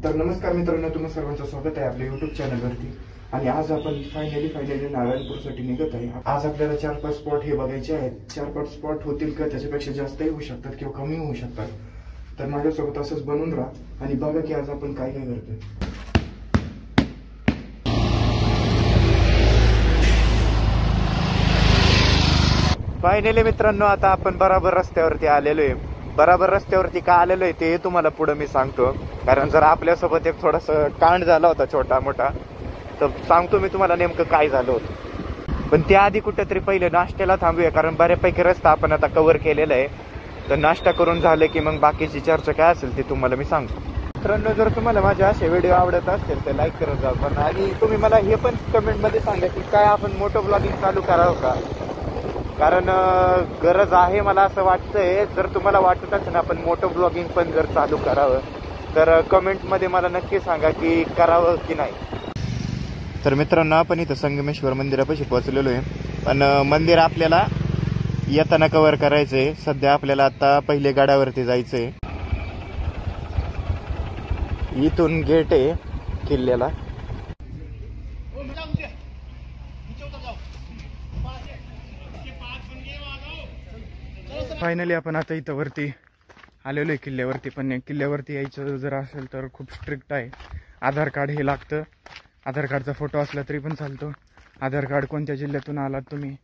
तर नमस्कार मित्रांनो, तुम्हा सर्वांचं स्वागत आहे आपल्या युट्यूब चॅनलवरती। आणि आज आपण फायनली नारायणपूरसाठी निघत आहे। आज आपल्याला 4-5 स्पॉट हे बघायचे आहेत। 4-5 स्पॉट होतील का त्याच्यापेक्षा जास्तही होऊ शकतात किंवा कमी होऊ शकतात। तर माझ्यासोबत असंच बनून राहा आणि बघा की आज आपण काय काय करतोय। फायनली मित्रांनो, आता आपण बराबर रस्त्यावरती आलेलो आहे। बराबर रस्त्यावरती का आलेलो आहे ते तुम्हाला पुढे मी सांगतो, कारण जर आपल्यासोबत एक थोडासा कांड झाला होता छोटा मोठा, तर सांगतो मी तुम्हाला नेमकं काय झालं होतं। पण त्याआधी कुठेतरी पहिले नाश्त्याला थांबूया, कारण बऱ्यापैकी रस्ता आपण आता कव्हर केलेला आहे। तर नाश्ता करून झालं की मग बाकीची चर्चा काय असेल ते तुम्हाला मी सांगतो। मित्रांनो, जर तुम्हाला माझे असे व्हिडिओ आवडत असतील तर लाईक करत जा पण, आणि तुम्ही मला हे पण कमेंटमध्ये सांगा की काय आपण मोटो ब्लॉगिंग चालू करावं का, कारण गरज आहे मला असं वाटतंय। जर तुम्हाला वाटत असेल आपण मोटो ब्लॉगिंग पण जर चालू करावं तर कमेंटमध्ये मला नक्की सांगा की करावं की नाही। तर मित्रांनो, आपण इथं संगमेश्वर मंदिरापाशी पोहोचलेलो आहे, पण मंदिर आपल्याला येताना कव्हर करायचंय। सध्या आपल्याला आता पहिले गडावरती जायचंय। इथून गेट आहे किल्ल्याला। फायनली आपण आता इथं वरती आलेलो आहे किल्ल्यावरती, पण किल्ल्यावरती यायचं जर असेल तर खूप स्ट्रिक्ट आहे। आधार कार्ड हे लागतं। आधार कार्डचा फोटो असला तरी पण चालतो। आधार कार्ड कोणत्या जिल्ह्यातून आलात तुम्ही,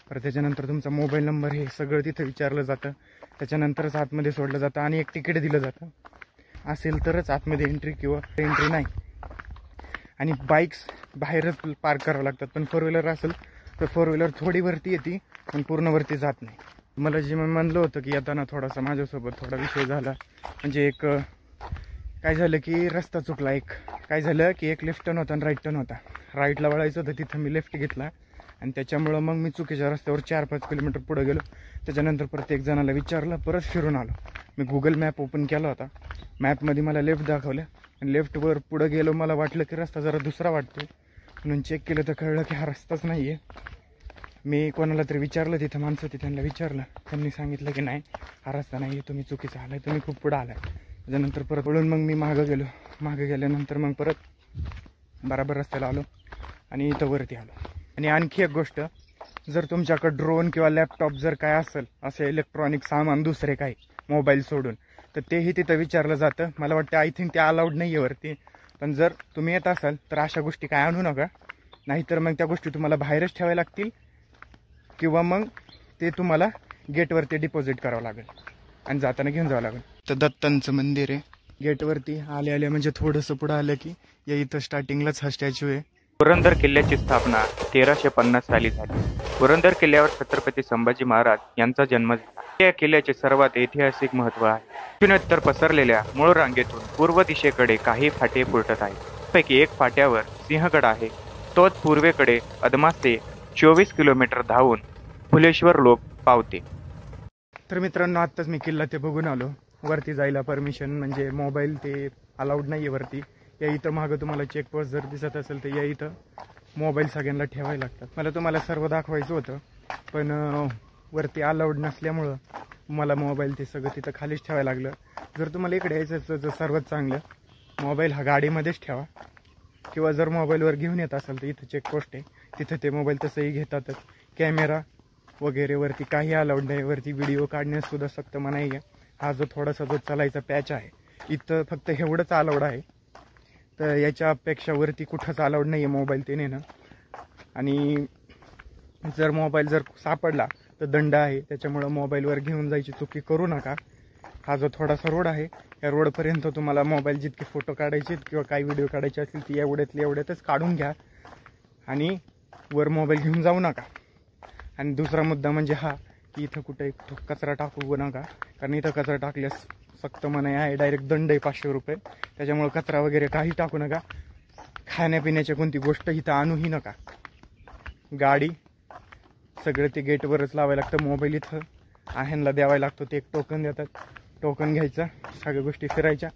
तर त्याच्यानंतर तुमचा मोबाईल नंबर हे सगळं तिथं विचारलं जातं। त्याच्यानंतरच आतमध्ये सोडलं जातं आणि एक तिकीट दिलं जातं, असेल तरच आतमध्ये एंट्री किंवा एंट्री नाही। आणि बाईक्स बाहेरच पार्क करावं लागतात, पण 4 व्हीलर असेल तर 4 व्हीलर थोडी वरती येते पण पूर्ण वरती जात नाही। मला जे मी म्हणलं होतं की येताना थोडासा माझ्यासोबत थोडा विषय झाला, म्हणजे एक काय झालं की रस्ता चुकला। काय झालं की एक लेफ्ट टर्न होता आणि राईट टर्न होता। राईटला वळायचं होतं, तिथं मी लेफ्ट घेतला आणि त्याच्यामुळं मग मी चुकीच्या रस्त्यावर 4-5 किलोमीटर पुढे गेलो। त्याच्यानंतर प्रत्येक जणाला विचारलं, परत फिरून आलो। मी गुगल मॅप ओपन केला होता, मॅपमध्ये मला लेफ्ट दाखवलं आणि लेफ्टवर पुढं गेलो। मला वाटलं की रस्ता जरा दुसरा वाटतोय, म्हणून चेक केलं तर कळलं की हा रस्ताच नाही आहे। मी कोणाला तरी विचारलं, तिथं माणसं होती त्यांना विचारलं, त्यांनी सांगितलं की नाही हा रस्ता नाही आहे, तुम्ही चुकीचा आलाय, तुम्ही खूप पुढं आलाय। त्याच्यानंतर परत वळून मग मी मागं गेलो। मागं गेल्यानंतर मग परत बराबर रस्त्याला आलो आणि इथं वरती आलो। आणि आणखी एक गोष्ट, जर तुमच्याकडे ड्रोन किंवा लॅपटॉप जर काय असेल असे इलेक्ट्रॉनिक सामान दुसरे काही मोबाईल सोडून, तर तेही तिथं विचारलं जातं। मला वाटतं आय थिंक ते अलाउड नाही आहे वरती, पण जर तुम्ही येत असाल तर अशा गोष्टी काय आणू नका, नाहीतर मग त्या गोष्टी तुम्हाला बाहेरच ठेवायला लागतील किंवा मग ते तुम्हाला गेटवरती डिपॉझिट करावं लागेल आणि जाताना घेऊन जावं लागेल। तर दत्तांचं मंदिर आहे। गेटवरती आले म्हणजे थोडंसं पुढं आलं की या इथं स्टार्टिंगलाच हा स्टॅच्यू आहे। पुरंदर किल्ल्याची स्थापना 1350 साली झाली। पुरंदर किल्ल्यावर छत्रपती संभाजी महाराज यांचा जन्म झाला। या किल्ल्याचे सर्वात ऐतिहासिक महत्त्व आहे। दक्षिणोत्तर पसरलेल्या मूळ रांगेतून पूर्व दिशेकडे काही फाटे फुटत आहेत। पैकी एक फाट्यावर सिंहगड आहे, तोच पूर्वेकडे अदमासे 24 किलोमीटर धावून फुलेश्वर लोक पावते। तर मित्रांनो, आत्ताच मी किल्ला ते बघून आलो। वरती जायला परमिशन म्हणजे मोबाईल ते अलाउड नाही आहे वरती। या इथं मागं तुम्हाला चेकपोस्ट जर दिसत असेल तर या इथं मोबाईल सगळ्यांना ठेवायला लागतात। मला तुम्हाला सर्व दाखवायचं होतं, पण वरती अलाउड नसल्यामुळं मला मोबाईल ते सगळं तिथं खालीच ठेवायला लागलं। जर तुम्हाला इकडे यायचं तर सर्वात चांगलं मोबाईल हा गाडीमध्येच ठेवा, किंवा जर मोबाईलवर घेऊन येत असेल तर इथं चेकपोस्ट आहे, तिथं ते मोबाईल तसंही घेतातच। कॅमेरा वगैरे वरती काही अलाउड नाही। वरती व्हिडिओ काढण्यास सुद्धा सक्त मनाई आहे। हा जो थोडासा जो चालायचा पॅच आहे इथं फक्त एवढंच अलाउड आहे, तर याच्यापेक्षा वरती कुठंच अलाउड नाही आहे मोबाईल ते नेणं। आणि जर मोबाईल जर सापडला तर दंड आहे, त्याच्यामुळं मोबाईलवर घेऊन जायची चुकी करू नका। हा जो थोडासा रोड आहे या रोडपर्यंत तुम्हाला मोबाईल जितके फोटो काढायचे किंवा काही व्हिडिओ काढायचे असतील ती एवढ्यातच काढून घ्या आणि वर मोबाईल घेऊन जाऊ नका। आणि दुसरा मुद्दा म्हणजे हा की इथं कुठे कचरा टाकू नका, कारण इथं कचरा टाकल्यास सक्त मनाई आहे, डायरेक्ट दंड आहे 500 रुपये। त्याच्यामुळे कचरा वगैरे काही टाकू नका। खाण्यापिण्याची कोणती गोष्ट इथं आणूही नका। गाडी सगळं ते गेटवरच लावायला लागतं। मोबाईल इथं ह्यांना द्यावायला लागतो, ते एक टोकन देतात, टोकन घ्यायचं, सगळ्या गोष्टी फिरायच्या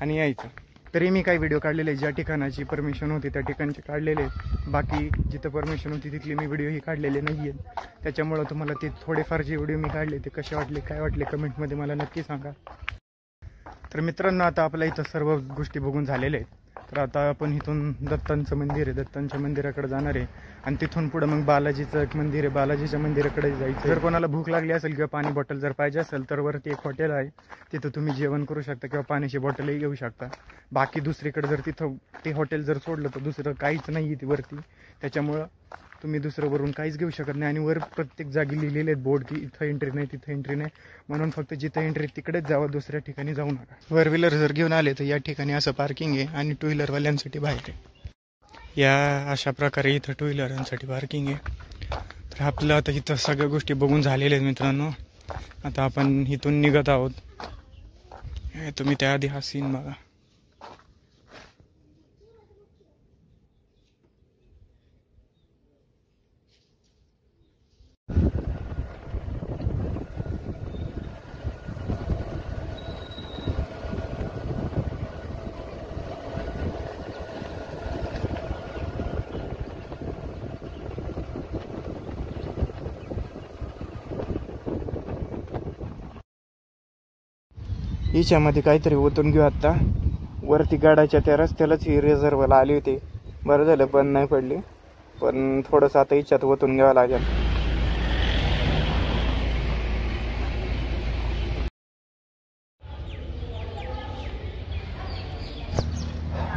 आणि यायचं। तरी मी काही व्हिडिओ काढलेले, ज्या ठिकाणाची परमिशन होती त्या ठिकाणचे काढलेले, बाकी जिथं परमिशन होती तिथली मी व्हिडिओही काढलेले नाही आहेत। त्याच्यामुळं तुम्हाला ते थोडेफार जे व्हिडिओ मी काढले ते कसे वाटले काय वाटले कमेंटमध्ये मला नक्की सांगा। तर मित्रांनो, आता आपल्या इथं सर्व गोष्टी बघून झालेल्या आहेत. तर आता आपण इथून दत्तांचं मंदिर आहे, दत्तांच्या मंदिराकडे जाणार आहे आणि तिथून पुढे मग बालाजीचं एक मंदिर आहे, बालाजीच्या मंदिराकडे जायचं. जर कोणाला भूक लागली असेल किंवा पाणी बॉटल जर पाहिजे असेल तर वरती एक हॉटेल आहे, तिथं तुम्ही जेवण करू शकता किंवा पाण्याची बॉटलही घेऊ शकता. बाकी दुसरीकडे जर तिथं ते हॉटेल जर सोडलं तर दुसरं काहीच नाही आहे ती वरती, त्याच्यामुळं तुम्ही दुसरं वरून काहीच घेऊ शकत नाही. आणि वर प्रत्येक जागी लिहिलेले आहेत बोर्ड की इथं एंट्री नाही, तिथं एंट्री नाही, म्हणून फक्त जिथं एंट्री तिकडेच जावं, दुसऱ्या ठिकाणी जाऊ नका. फोर व्हीलर जर घेऊन आले तर या ठिकाणी असं पार्किंग आहे आणि टू व्हीलरवाल्यांसाठी बाहेर आहे. या अशा प्रकारे इथं टू व्हीलरांसाठी पार्किंग आहे. तर आपलं आता इथं सगळ्या गोष्टी बघून झालेल्या आहेत मित्रांनो. आता आपण इथून निघत आहोत. तुम्ही त्याआधी हा सीन बघा. हिच्यामध्ये काहीतरी ओतून घेऊ. आता वरती गाडाच्या त्या रस्त्यालाच ही रिझर्वला आली होती, बरं झालं बंद नाही पडली, पण थोडंसं आता हिच्यात ओतून घ्यावं लागेल.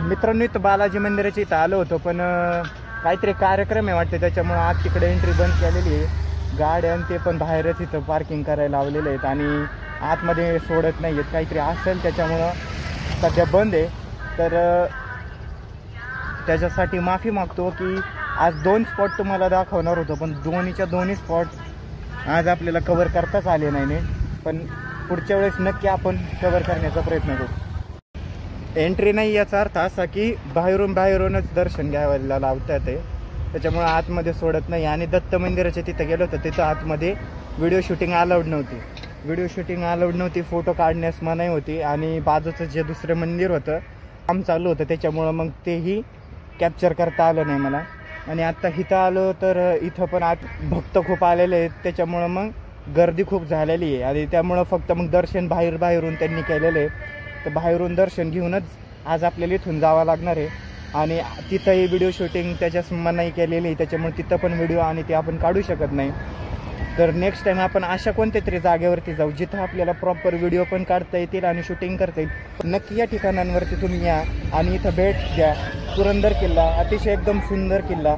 मित्रांनो, इथं बालाजी मंदिराच्या इथं आलो होतो, पण काहीतरी कार्यक्रम आहे वाटते, त्याच्यामुळे आज तिकडे एंट्री बंद केलेली आहे. गाड्या आणि ते पण बाहेरच इथं पार्किंग करायला लावलेले आहेत आणि आतमध्ये सोडत नाही आहेत. काहीतरी असेल त्याच्यामुळं सध्या बंद आहे. तर त्याच्यासाठी माफी मागतो की आज 2 स्पॉट तुम्हाला दाखवणार होतो, पण दोन्ही स्पॉट आज आपल्याला कव्हर करताच आले नाही, पण पुढच्या वेळेस नक्की आपण कव्हर करण्याचा प्रयत्न करू. एंट्री नाही याचा अर्थ असा की बाहेरूनच दर्शन घ्यायला लावतात ते, त्याच्यामुळे आतमध्ये सोडत नाही. आणि दत्त मंदिराच्या तिथं गेलो होतं, तिथं आतमध्ये व्हिडिओ शूटिंग अलाउड नव्हती, फोटो काढण्यास मनाई होती. आणि बाजूचं जे दुसरं मंदिर होतं काम चालू होतं, त्याच्यामुळं मग तेही कॅप्चर करता आलं नाही मला. आणि आत्ता इथं आलो तर इथं पण आत भक्त खूप आलेले आहेत, त्याच्यामुळं मग गर्दी खूप झालेली आहे आणि त्यामुळं फक्त मग दर्शन बाहेरून त्यांनी केलेलं आहे. तर बाहेरून दर्शन घेऊनच आज आपल्याला इथून जावं लागणार आहे. आणि तिथंही व्हिडिओ शूटिंग त्याच्याच मनाई केलेली आहे, त्याच्यामुळे तिथं पण व्हिडिओ आणि ते आपण काढू शकत नाही. तर नेक्स्ट टाइम आपण अशा कोणत्या तरी जागेवरती जाऊ जिथं आपल्याला प्रॉपर व्हिडिओ पण काढता येतील आणि शूटिंग करता येईल. नक्की या ठिकाणांवरती तुम्ही या आणि इथं भेट द्या. पुरंदर किल्ला अतिशय एकदम सुंदर किल्ला,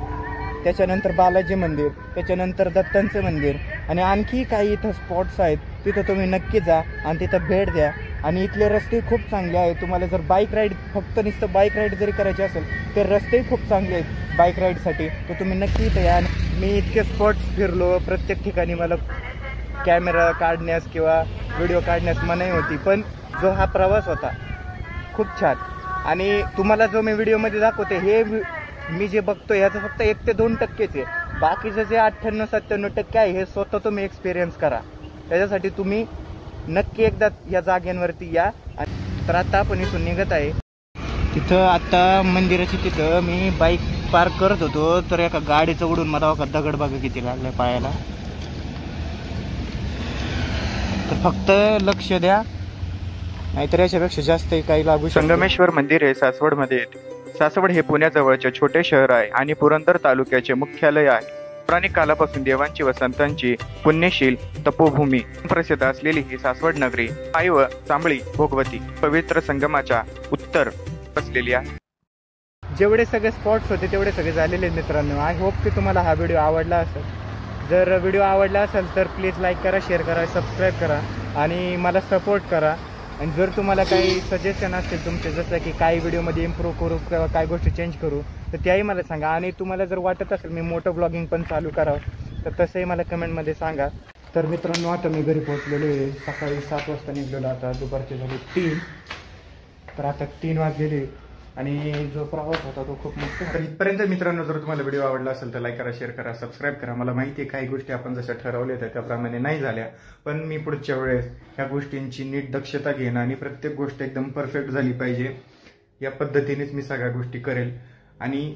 त्याच्यानंतर बालाजी मंदिर, त्याच्यानंतर दत्तांचं मंदिर आणि आणखी काही इथं स्पॉट्स आहेत, तिथं तुम्ही नक्की जा आणि तिथं भेट द्या. आणि इथले रस्ते खूप चांगले आहेत. तुम्हाला जर नुसतं बाईक राईड जरी करायची असेल तर रस्तेही खूप चांगले आहेत बाईक राईडसाठी, तर तुम्ही नक्की इथं या. मी इतके स्पॉट्स फिरलो, प्रत्येक ठिकाणी मला कॅमेरा काढण्यास किंवा व्हिडिओ काढण्यास मनाई होती, पण जो हा प्रवास होता खूप छान. आणि तुम्हाला जो मी व्हिडिओमध्ये दाखवते हे मी जे बघतो ह्याचं फक्त 1 ते 2% आहे. बाकीचं जे 98-97% आहे हे स्वतः तुम्ही एक्सपिरियन्स करा. त्याच्यासाठी तुम्ही नक्की एकदा या जाग्यांवरती या. तर आता आपण इथून निघत आहे. तिथं आता मंदिराची तिथं मी बाईक पार्क करत होतो, तर एका गाडीचं उडून मला दगड बघा किती लागलाय पायाला. तर फक्त लक्ष द्या, नाहीतर याच्यापेक्षा जास्त काही लागू शकतं. संगमेश्वर मंदिर हे सासवडमध्ये येते. सासवड हे पुण्याजवळचे छोटे शहर आहे आणि पुरंदर तालुक्याचे मुख्यालय आहे. पौराणिक कालापासून देवांची व संतांची पुण्यशील तपोभूमी प्रसिद्ध असलेली ही सासवड नगरी आई व चांबळी भोगवती पवित्र संगमाच्या उत्तर बसलेली आहे. जेवढे सगळे स्पॉट्स होते तेवढे सगळे झालेले मित्रांनो. आय होप की तुम्हाला हा व्हिडिओ आवडला असेल. जर व्हिडिओ आवडला असेल तर प्लीज लाईक करा, शेअर करा, सबस्क्राईब करा आणि मला सपोर्ट करा. आणि जर तुम्हाला काही सजेशन असतील तुमचे, जसं की काही व्हिडिओमध्ये इम्प्रूव्ह करू किंवा काही गोष्टी चेंज करू, तर त्याही मला सांगा. आणि तुम्हाला जर वाटत असेल मी मोठं ब्लॉगिंग पण चालू करावं तर तसंही मला कमेंटमध्ये सांगा. तर मित्रांनो, आता मी घरी पोहोचलेलो आहे. सकाळी 7 वाजता निघलेलो, आता दुपारचे झाले 3. तर आता 3 वाजलेले आणि जो प्रवास होता तो खूप मस्त. तर इथपर्यंत मित्रांनो, जर तुम्हाला व्हिडिओ आवडला असेल तर लाईक करा, शेअर करा, सबस्क्राईब करा. मला माहिती आहे काही गोष्टी आपण जशा ठरवल्या होत्या त्याप्रमाणे नाही झाल्या, पण मी पुढच्या वेळेस ह्या गोष्टींची नीट दक्षता घेईन आणि प्रत्येक गोष्ट एकदम परफेक्ट झाली पाहिजे या पद्धतीनेच मी सगळ्या गोष्टी करेल. आणि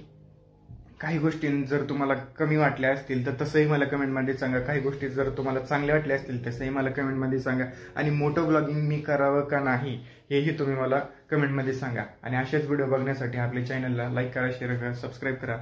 काही गोष्टी जर तुम्हाला कमी वाटल्या असतील तर तसंही मला कमेंटमध्ये सांगा. काही गोष्टी जर तुम्हाला चांगल्या वाटल्या असतील तसंही मला कमेंटमध्ये सांगा. आणि मोठं ब्लॉगिंग मी करावं का नाही हेही तुम्ही मला कमेंटमध्ये सांगा. आणि असेच व्हिडिओ बघण्यासाठी आपल्या चॅनलला लाईक करा, शेअर करा, सबस्क्राईब करा.